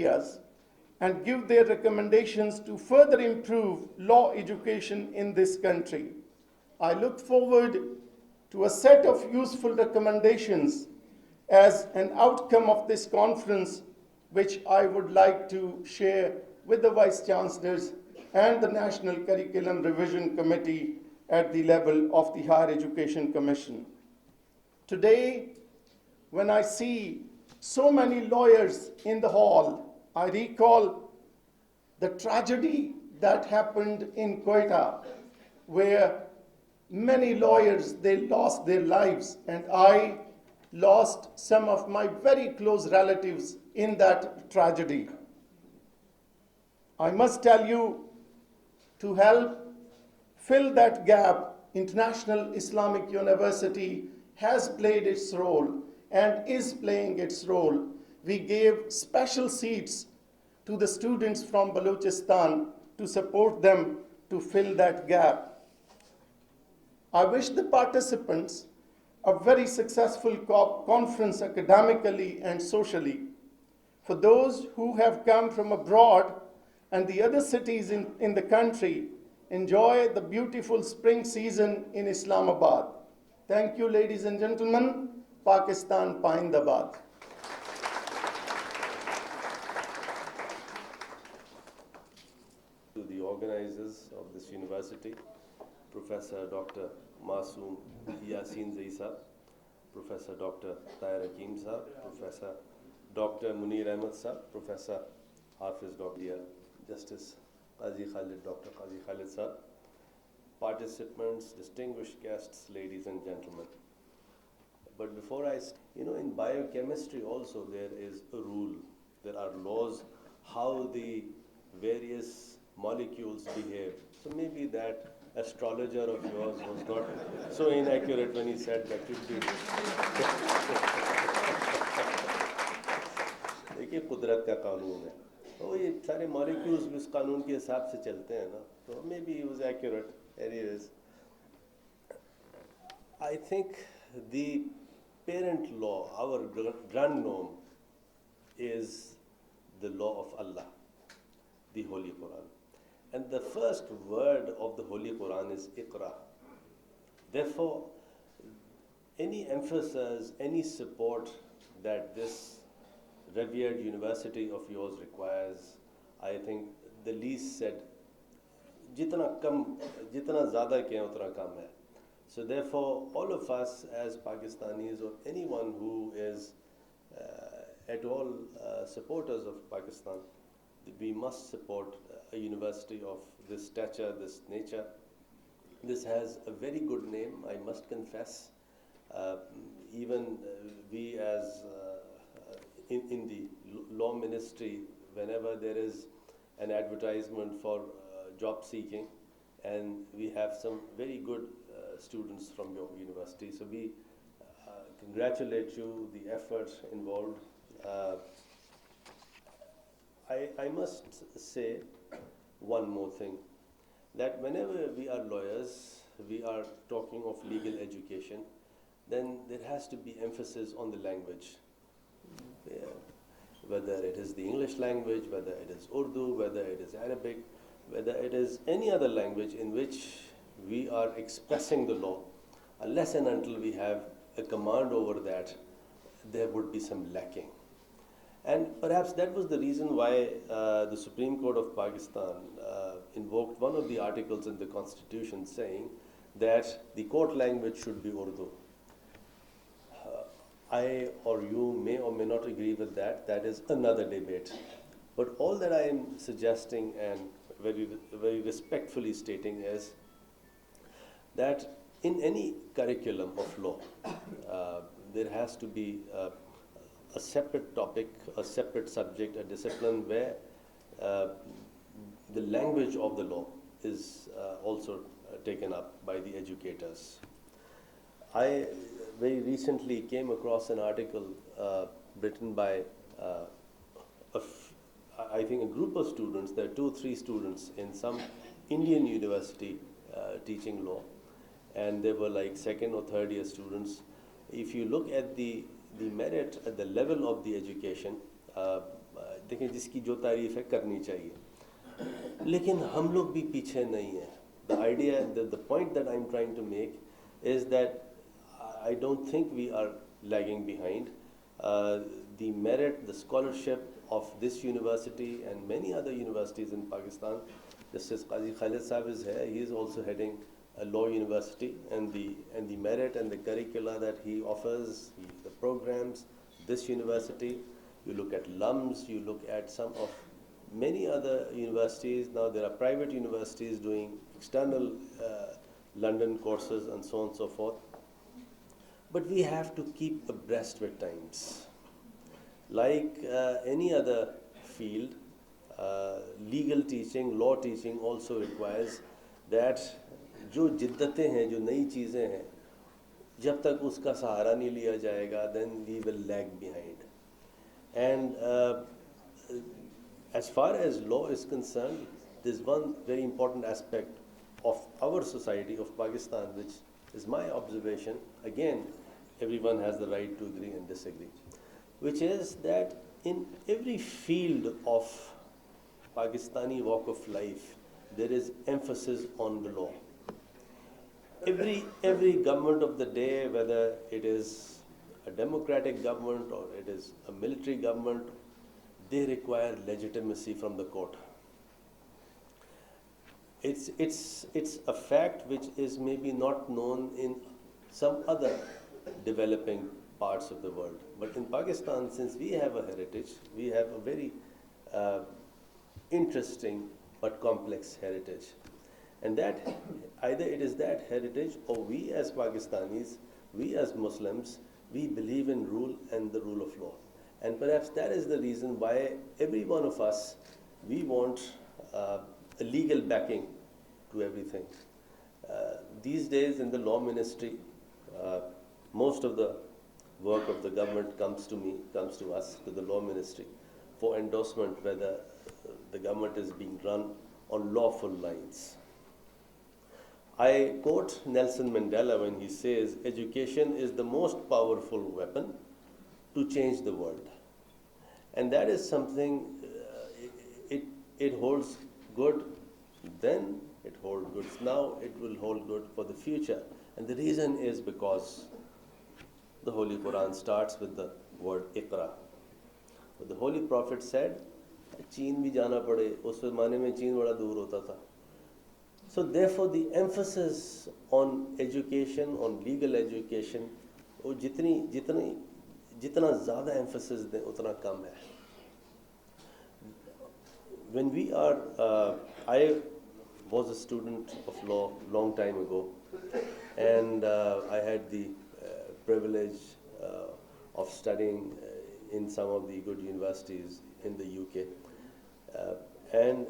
areas and give their recommendations to further improve law education in this country. I look forward to a set of useful recommendations as an outcome of this conference, which I would like to share with the Vice Chancellors and the National Curriculum Revision Committee at the level of the Higher Education Commission. Today, when I see so many lawyers in the hall, I recall the tragedy that happened in Quetta, where many lawyers, they lost their lives, and I lost some of my very close relatives in that tragedy. I must tell you, to help fill that gap, International Islamic University has played its role and is playing its role. We gave special seats to the students from Balochistan to support them to fill that gap. I wish the participants a very successful conference academically and socially. For those who have come from abroad and the other cities in the country, enjoy the beautiful spring season in Islamabad. Thank you, ladies and gentlemen. Pakistan Paindabad. To the organizers of this university, Professor Dr. Naseem Yasin Zaisa, Professor Dr. Tahir Hakim Sahab, Professor Dr. Munir Ahmed Sahab, Professor Hafiz Dr. Justice Qazi Khalid, Dr. Qazi Khalid Sahab, participants, distinguished guests, ladies and gentlemen. But before in biochemistry also there is a rule. There are laws how the various molecules behave. So maybe that astrologer of yours was not so inaccurate when he said that it be. देखिए कुदरत का कानून है तो ये सारे molecules भी उस कानून के हिसाब से चलते हैं ना तो maybe he was accurate. Anyways, I think the parent law, our grand norm, is the law of Allah, the Holy Quran. And the first word of the Holy Quran is Iqra. Therefore, any emphasis, any support that this revered university of yours requires, I think the least said, jitna zyada kiya utna kam hai. So therefore, all of us as Pakistanis or anyone who is at all supporters of Pakistan, we must support a university of this stature, this nature. This has a very good name, I must confess. Even we as in the law ministry, whenever there is an advertisement for job seeking, and we have some very good students from your university. So we congratulate you, the effort involved. I must say one more thing, that whenever we are lawyers, we are talking of legal education, then there has to be emphasis on the language. Yeah. Whether it is the English language, whether it is Urdu, whether it is Arabic, whether it is any other language in which we are expressing the law, unless and until we have a command over that, there would be some lacking. And perhaps that was the reason why the Supreme Court of Pakistan invoked one of the articles in the Constitution saying that the court language should be Urdu. I or you may or may not agree with that. That is another debate. But all that I am suggesting and very, very respectfully stating is that in any curriculum of law, there has to be a separate topic, a separate subject, a discipline where the language of the law is also taken up by the educators. I very recently came across an article written by I think a group of students. There are 2 or 3 students in some Indian university teaching law, and they were like 2nd or 3rd year students. If you look at the merit at the level of the education, देखें जिसकी जो तारीफ है करनी चाहिए, लेकिन हम लोग भी पीछे नहीं हैं. The idea, the point that I'm trying to make is that I don't think we are lagging behind. The merit, the scholarship of this university and many other universities in Pakistan, Justice Qazi Khalid Sahib is here, he is also heading a law university, and the merit and the curricula that he offers, the programs, this university, you look at LUMS, you look at some of many other universities. Now there are private universities doing external London courses and so on and so forth. But we have to keep abreast with times. Like any other field, legal teaching, law teaching also requires that जो जिद्दतें हैं, जो नई चीज़ें हैं, जब तक उसका सहारा नहीं लिया जाएगा, then we will lag behind. And as far as law is concerned, there's one very important aspect of our society of Pakistan, which is my observation. Again, everyone has the right to agree and disagree, which is that in every field of Pakistani walk of life, there is emphasis on the law. Every government of the day, whether it is a democratic government or it is a military government, they require legitimacy from the court. It's a fact which is maybe not known in some other developing parts of the world. But in Pakistan, since we have a heritage, we have a very interesting but complex heritage. And that, either it is that heritage, or we as Pakistanis, we as Muslims, we believe in rule and the rule of law. And perhaps that is the reason why every one of us, we want a legal backing to everything. These days in the law ministry, most of the work of the government comes to us, to the law ministry, for endorsement whether the government is being run on lawful lines. I quote Nelson Mandela when he says, education is the most powerful weapon to change the world. And that is something, it holds good then, it holds good now, it will hold good for the future. And the reason is because the Holy Quran starts with the word Iqra. But the Holy Prophet said, Cheen bhi jana pade, us zamane mein Cheen bada dur hota tha. So therefore the emphasis on education, on legal education, वो जितना ज़्यादा emphasis दें उतना कम है. When we are, I was a student of law long time ago, and I had the privilege of studying in some of the good universities in the UK, and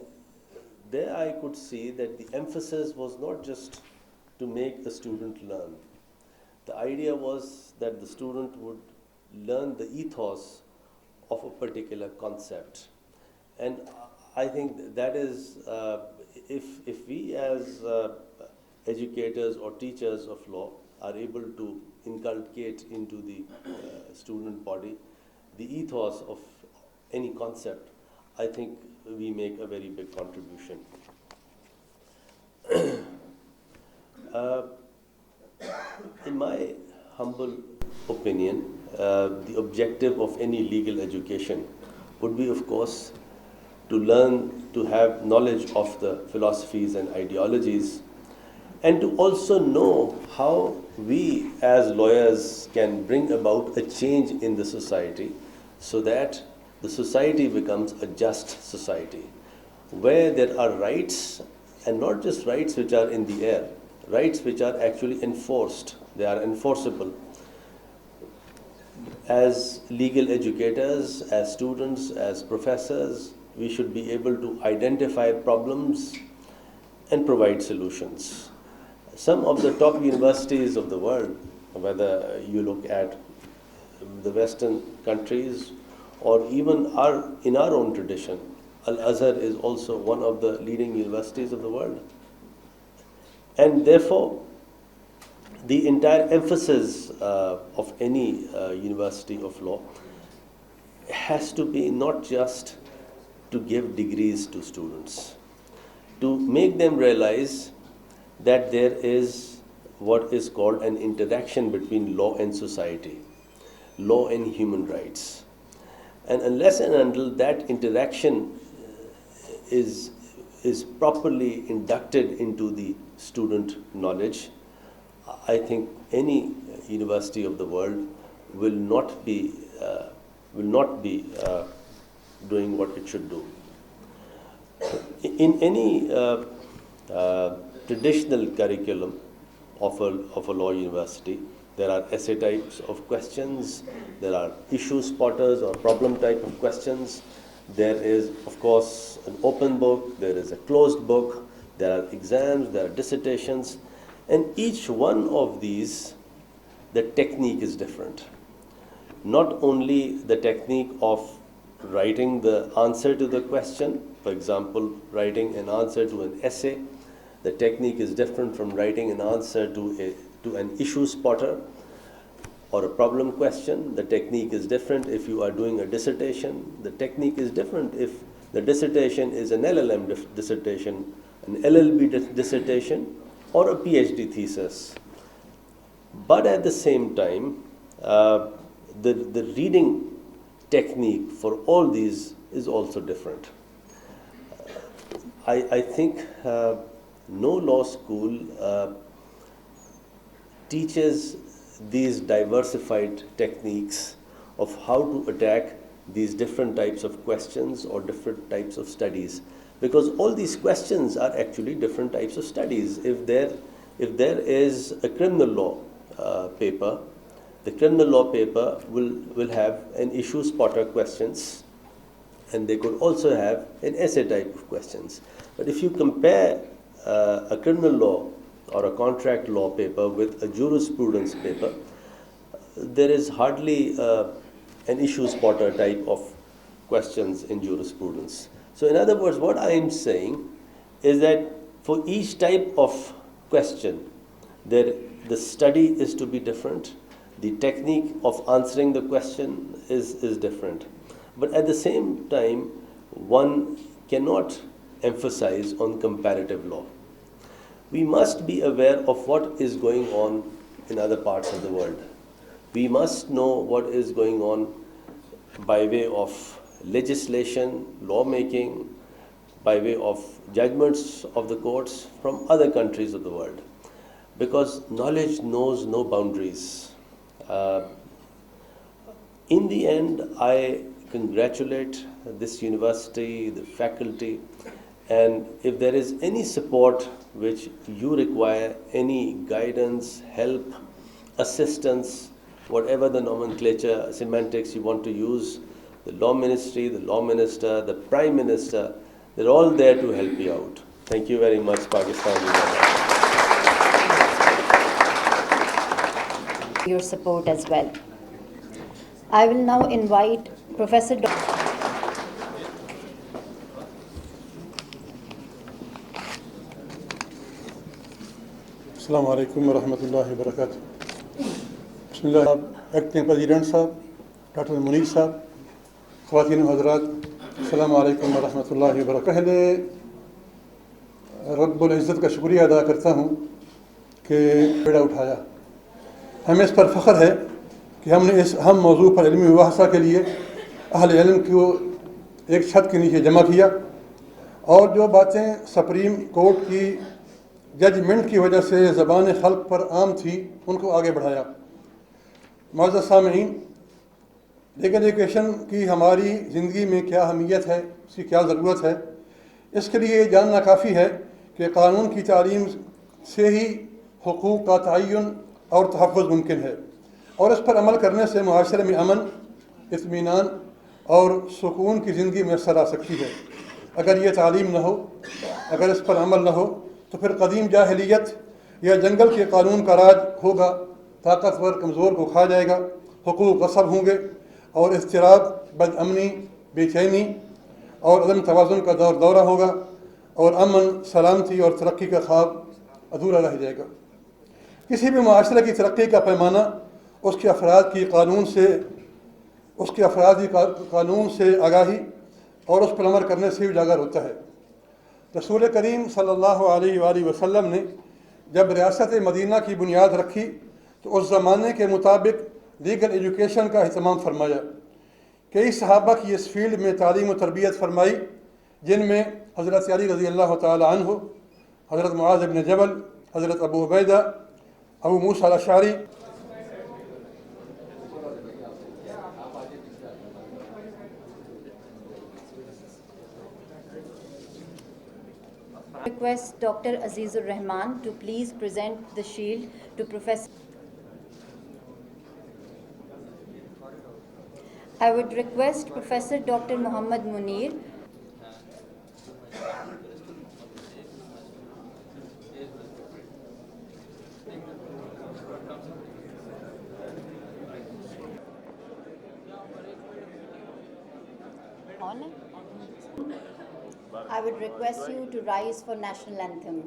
there I could see that the emphasis was not just to make the student learn. The idea was that the student would learn the ethos of a particular concept. And I think that is, if we as educators or teachers of law are able to inculcate into the student body the ethos of any concept, I think we make a very big contribution. In my humble opinion, the objective of any legal education would be, of course, to learn to have knowledge of the philosophies and ideologies, and to also know how we as lawyers can bring about a change in the society so that the society becomes a just society, where there are rights, and not just rights which are in the air, rights which are actually enforced, they are enforceable. As legal educators, as students, as professors, we should be able to identify problems and provide solutions. Some of the top universities of the world, whether you look at the Western countries or even in our own tradition, Al-Azhar is also one of the leading universities of the world. And therefore, the entire emphasis of any university of law has to be not just to give degrees to students, to make them realize that there is what is called an interaction between law and society, law and human rights. And unless and until that interaction is properly inducted into the student knowledge, I think any university of the world will not be doing what it should do. In any traditional curriculum of a law university, there are essay types of questions, there are issue spotters or problem type of questions, there is of course an open book, there is a closed book, there are exams, there are dissertations, and each one of these, the technique is different. Not only the technique of writing the answer to the question, for example, writing an answer to an essay, the technique is different from writing an answer to an issue spotter or a problem question. The technique is different if you are doing a dissertation. The technique is different if the dissertation is an LLM dissertation, an LLB dissertation, or a PhD thesis. But at the same time, the reading technique for all these is also different. I think no law school teaches these diversified techniques of how to attack these different types of questions or different types of studies, because all these questions are actually different types of studies. If there is a criminal law paper, the criminal law paper will have an issue spotter questions, and they could also have an essay type of questions. But if you compare a criminal law or a contract law paper with a jurisprudence paper, there is hardly an issue spotter type of questions in jurisprudence. So in other words, what I am saying is that for each type of question, the study is to be different, the technique of answering the question is different. But at the same time, one cannot emphasize on comparative law. We must be aware of what is going on in other parts of the world. We must know what is going on by way of legislation, lawmaking, by way of judgments of the courts from other countries of the world. Because knowledge knows no boundaries. In the end, I congratulate this university, the faculty, and if there is any support which you require, any guidance, help, assistance, whatever the nomenclature, semantics you want to use, the law ministry, the law minister, the prime minister, they're all there to help you out. Thank you very much, Pakistan. Your support as well. I will now invite Professor Assalamu alaikum wa rahmatullahi wa barakatuh. Bismillah, Acting President Sahab, Dr. Munir Sahab, Khawatine wa Hazrat, Assalamu alaikum wa rahmatullahi wa barakatuh. पहले रब्बुल इज़्ज़त का शुक्रिया अदा करता हूँ कि बेड़ा उठाया। हमें इस पर फ़ख्र है कि हमने इस अहम मौजू पर इल्मी मुबाहसा के लिए अहले इल्म को एक छत के नीचे जमा किया और जो बातें सुप्रीम कोर्ट की जजमेंट की वजह से ज़बान खल्क पर आम थी उनको आगे बढ़ाया। मुअज़्ज़ज़ सामईन, लीगल एजुकेशन की हमारी ज़िंदगी में क्या अहमियत है, उसकी क्या ज़रूरत है, इसके लिए जानना काफ़ी है कि कानून की तालीम से ही हुकूक़ का तयन और तहफ़्फ़ुज़ मुमकिन है और इस पर अमल करने से मुआशरे में अमन, इत्मीनान और सुकून की ज़िंदगी मैसर आ सकती है। अगर ये तालीम न हो, अगर इस पर अमल न हो तो फिर कदीम जाहिलियत या जंगल के कानून का राज होगा, ताकतवर कमज़ोर को खा जाएगा, हुकूक़ गस्ब होंगे और इज़्तिराब, बदअमनी, बेचैनी और अदम तवाज़ुन का दौरा होगा और अमन, सलामती और तरक्की का ख्वाब अधूरा रह जाएगा। किसी भी मुआशरे की तरक्की का पैमाना उसके अफराद की कानून से आगाही और उस पर अमल करने से उजागर होता है। रसूल करीम सल्लल्लाहु अलैहि वसल्लम ने जब रियासत मदीना की बुनियाद रखी तो उस ज़माने के मुताबिक लीगल एजुकेशन का अहतमाम फरमाया। कई सहाबा की इस फील्ड में तालीम व तरबियत फरमाई, जिनमें हज़रत अली रज़ी अल्लाह ताला अन्हु, हज़रत मुआज़ इब्न जबल, हज़रत अबू उबैदा, अबू मूसा अल-अशअरी। Request Dr. Azizur Rahman to please present the shield to Professor. I would request Professor Dr. Muhammad Munir. On. I would request you to rise for national anthem.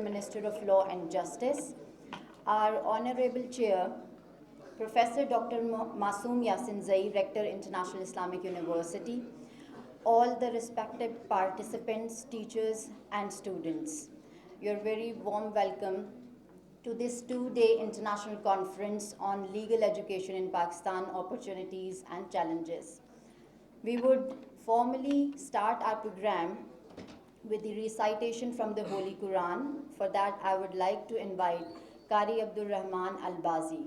Minister of Law and Justice, our Honorable Chair, Professor Dr. Masoom Yasin Zai, Rector, International Islamic University, all the respected participants, teachers and students. Your very warm welcome to this two-day international conference on legal education in Pakistan, opportunities and challenges. We would formally start our program with the recitation from the Holy Quran. For that, I would like to invite Qari Abdul Rahman Al-Bazi.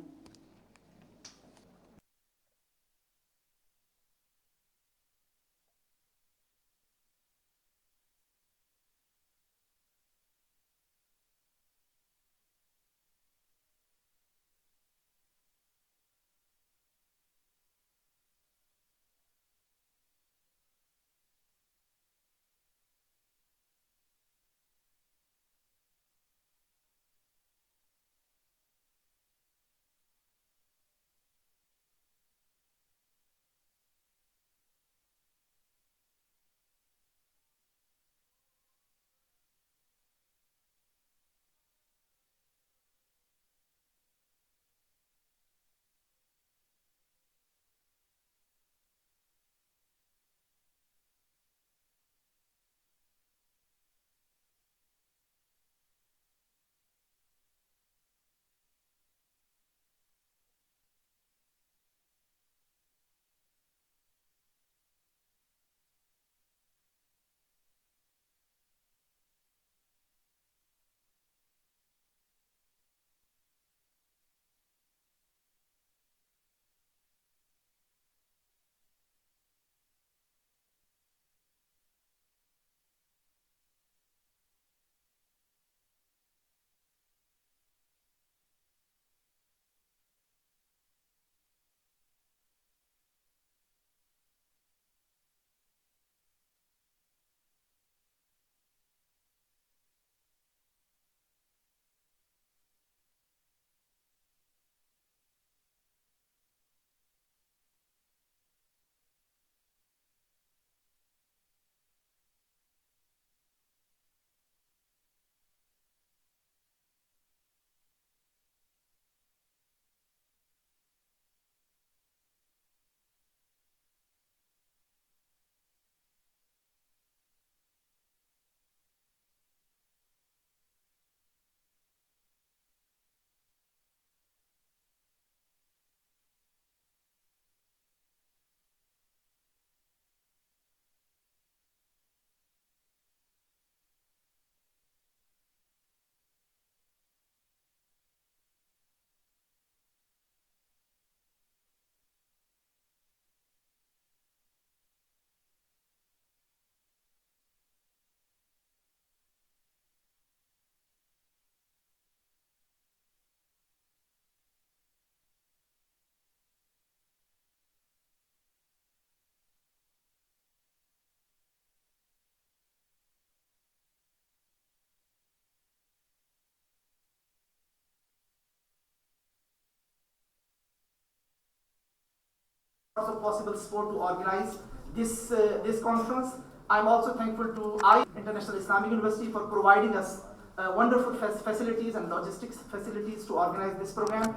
of possible support to organize this conference. I'm also thankful to International Islamic University for providing us wonderful facilities and logistics facilities to organize this program.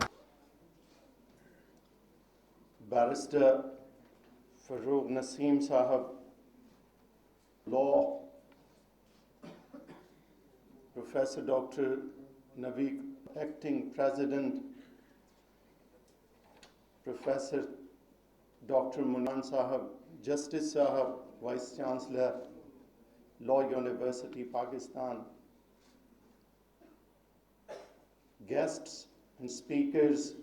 Barrister Farogh Naseem Sahab, Law, Professor Dr. Naveek, Acting President, Professor Dr. Munan Sahab, Justice Sahab, Vice Chancellor, Law University, Pakistan, guests and speakers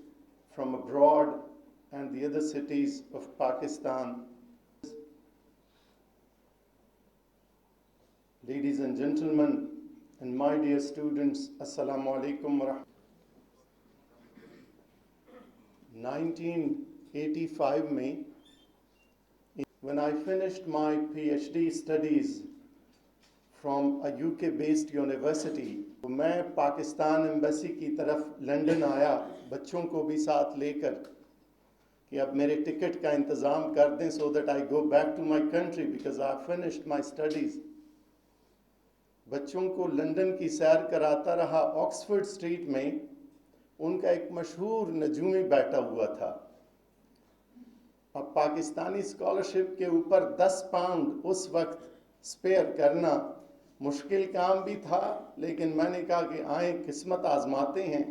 from abroad and the other cities of Pakistan, ladies and gentlemen, and my dear students, Assalamu alaikum wa rahmatullahi. 1985 में, when I finished my PhD studies from a UK-based university, तो मैं Pakistan embassy की तरफ London आया, बच्चों को भी साथ लेकर कि अब मेरे टिकट का इंतज़ाम कर दें so that I go back to my country because I finished my studies. बच्चों को लंदन की सैर कराता रहा, ऑक्सफोर्ड स्ट्रीट में उनका एक मशहूर नजूमी बैठा हुआ था। अब पाकिस्तानी स्कॉलरशिप के ऊपर 10 पाउंड उस वक्त स्पेयर करना मुश्किल काम भी था, लेकिन मैंने कहा कि आए किस्मत आजमाते हैं।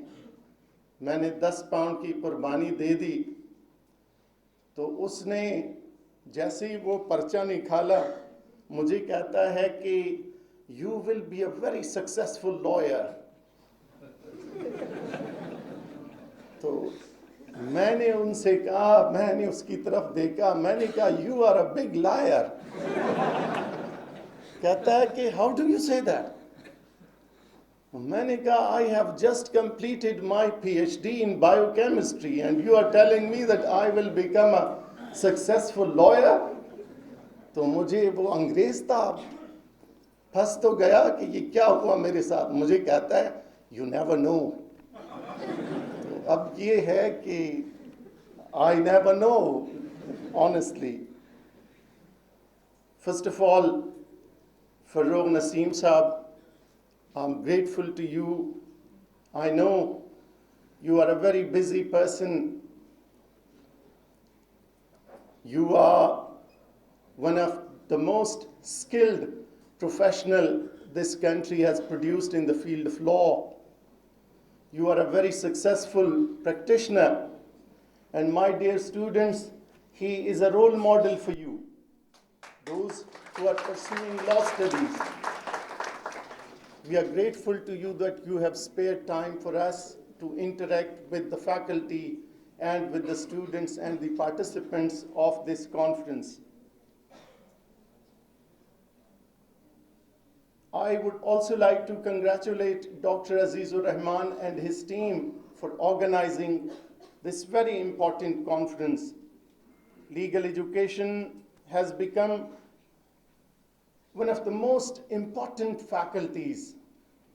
मैंने 10 पाउंड की कुर्बानी दे दी। तो उसने जैसे ही वो पर्चा निकाला, मुझे कहता है कि you will be a very successful lawyer. तो मैंने उनसे कहा, मैंने उसकी तरफ देखा, मैंने कहा you are a big liar. कहता है कि how do you say that? मैंने कहा I have just completed my PhD in biochemistry and you are telling me that I will become a successful lawyer. तो मुझे वो अंग्रेज था, फंस तो गया कि ये क्या हुआ मेरे साथ। मुझे कहता है you never know. तो अब ये है कि I never know, honestly. First of all, Farogh Naseem Sahab, I'm grateful to you. I know you are a very busy person. You are one of the most skilled professional this country has produced in the field of law. You are a very successful practitioner. And my dear students, he is a role model for you, those who are pursuing law studies. We are grateful to you that you have spared time for us to interact with the faculty and with the students and the participants of this conference. I would also like to congratulate Dr. Azizur Rahman and his team for organizing this very important conference. Legal education has become one of the most important faculties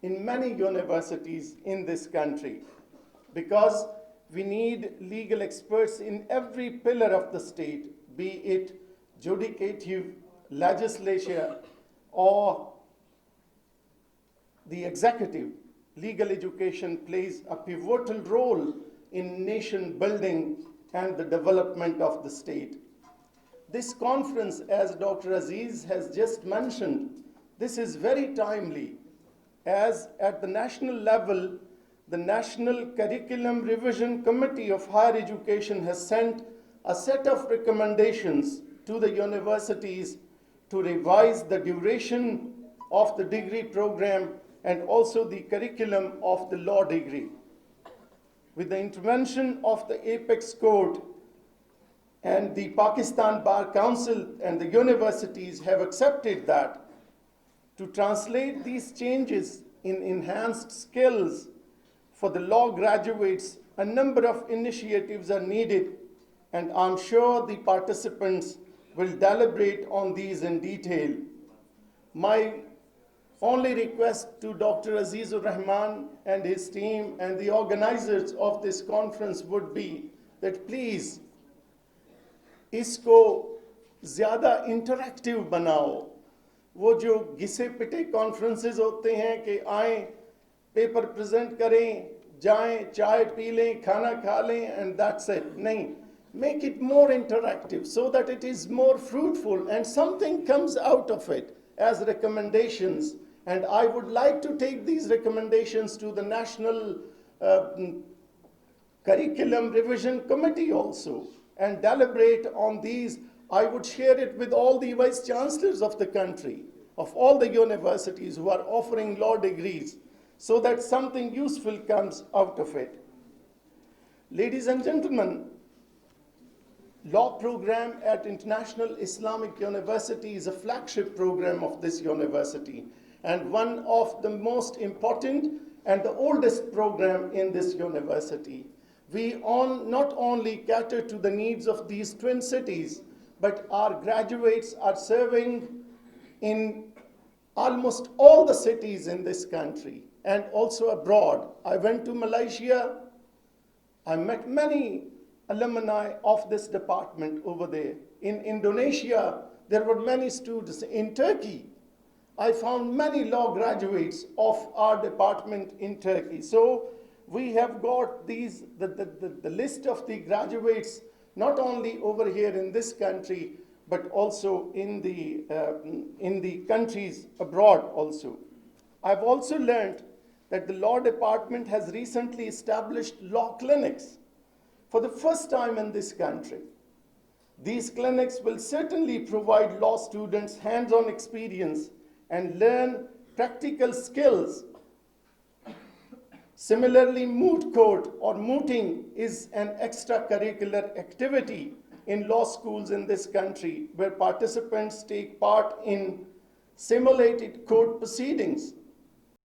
in many universities in this country because we need legal experts in every pillar of the state, be it judicative, legislature, or the executive. Legal education plays a pivotal role in nation building and the development of the state. This conference, as Dr. Aziz has just mentioned, this is very timely, as at the national level, the National Curriculum Revision Committee of Higher Education has sent a set of recommendations to the universities to revise the duration of the degree program and also the curriculum of the law degree. With the intervention of the Apex Court and the Pakistan Bar Council and the universities have accepted that to translate these changes in enhanced skills for the law graduates, a number of initiatives are needed, and I'm sure the participants will deliberate on these in detail. My only request to Dr. Azizur Rahman and his team and the organizers of this conference would be that please इसको ज़्यादा interactive बनाओ। वो जो घिसे पिटे conferences होते हैं कि आएँ, पेपर प्रेजेंट करें, जाएं, चाय पी लें, खाना खा लें, एंड दैट्स इट। नहीं, make it more interactive so that it is more fruitful and something comes out of it as recommendations. And I would like to take these recommendations to the National Curriculum Revision Committee also and deliberate on these. I would share it with all the vice chancellors of the country, of all the universities who are offering law degrees, so that something useful comes out of it. Ladies and gentlemen, law program at International Islamic University is a flagship program of this university and one of the most important and the oldest program in this university. We not only cater to the needs of these twin cities, but our graduates are serving in almost all the cities in this country and also abroad. I went to Malaysia. I met many alumni of this department over there. In Indonesia, there were many students. In Turkey, I found many law graduates of our department in Turkey. So we have got the list of the graduates, not only over here in this country, but also in the countries abroad also. I've also learned that the law department has recently established law clinics for the first time in this country. These clinics will certainly provide law students hands-on experience and learn practical skills. Similarly, moot court or mooting is an extracurricular activity in law schools in this country where participants take part in simulated court proceedings